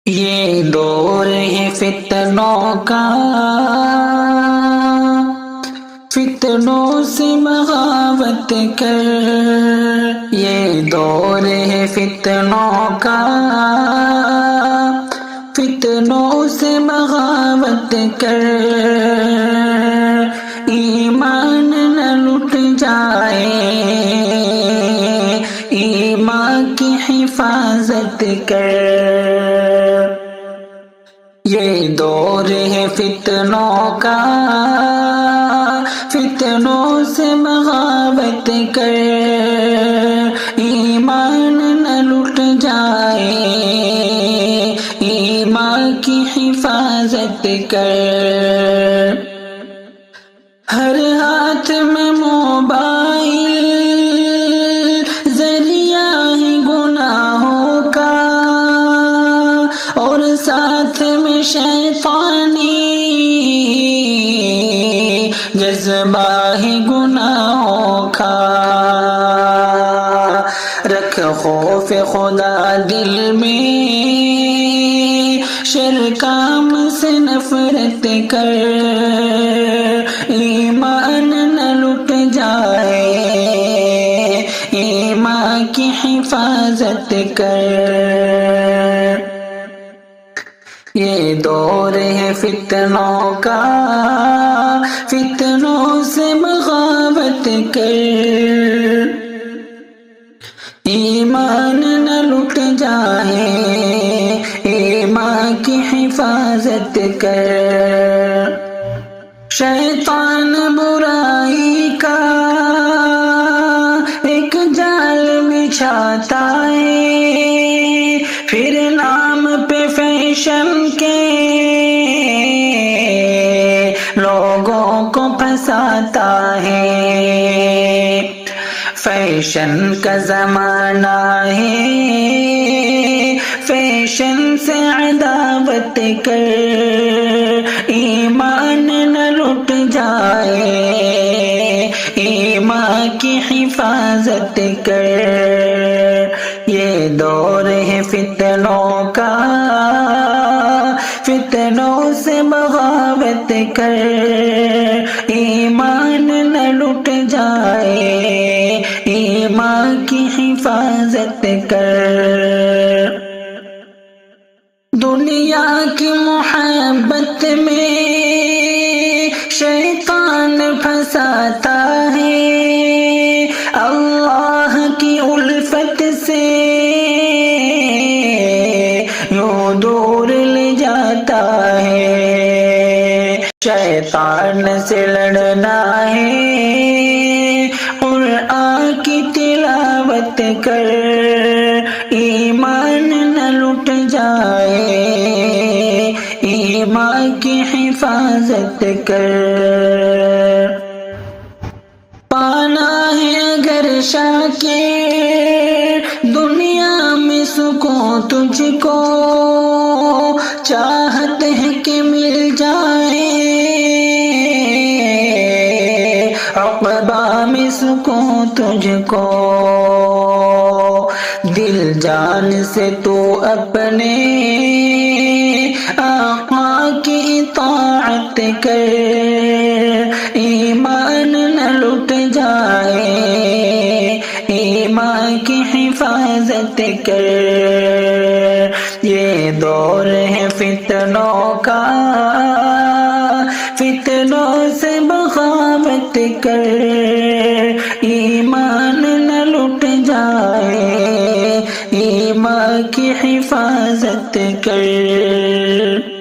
یہ دور ہے فتنوں کا، فتنوں سے بغاوت کر۔ یہ دور ہے فتنوں کا، فتنوں سے بغاوت کر۔ ایمان نہ لٹ جائے، ایمان کی حفاظت کر۔ یہ دور ہے فتنوں کا، فتنوں سے بغاوت کر۔ ایمان نہ لٹ جائے، ایمان کی حفاظت کر۔ ہر ہاتھ میں موبائل ذریعہ ہے گناہوں کا، اور ساتھ میں شیطانی جذبہ ہے گناہوں کا۔ رکھ خوف خدا دل میں، شر کام سے نفرت کر۔ ایمان نہ لٹ جائے، ایمان کی حفاظت کر۔ یہ دور ہے فتنوں کا، فتنوں سے بغاوت کر۔ ایمان نہ لٹ جائے، ایمان کی حفاظت کر۔ شیطان برائی کا ایک جال بچھاتا ہے، پھر نام پہ فیشن کے لوگوں کو پھنساتا ہے۔ فیشن کا زمانہ ہے، فیشن سے عداوت کر۔ ایمان نہ لٹ جائے، ایمان کی حفاظت کر۔ یہ دور ہے فتنوں کا، فتنوں سے بغاوت کر۔ ایمان نہ لٹ جائے، ایمان کی حفاظت کر۔ دنیا کی محبت میں شیطان پھنساتا ہے، اللہ کی الفت سے یوں دور لے جاتا ہے۔ شیطان سے لڑنا ہے، قرآن کی تلاوت کر۔ ایمان نہ لٹ جائے، ایمان کی حفاظت کر۔ پانا ہے اگر شاکر دنیا میں سکون تجھ کو، چاہت ہے کہ مل جائے عقبہ میں سکون تجھ کو۔ دل جان سے تو اپنے آقا کی اطاعت کر۔ ایمان نہ لٹ جائے، ایمان کی حفاظت کر۔ یہ دور ہے فتنوں کا، فتنوں سے بغاوت کر۔ ایمان نہ لٹ جائے، ایمان کی حفاظت کر۔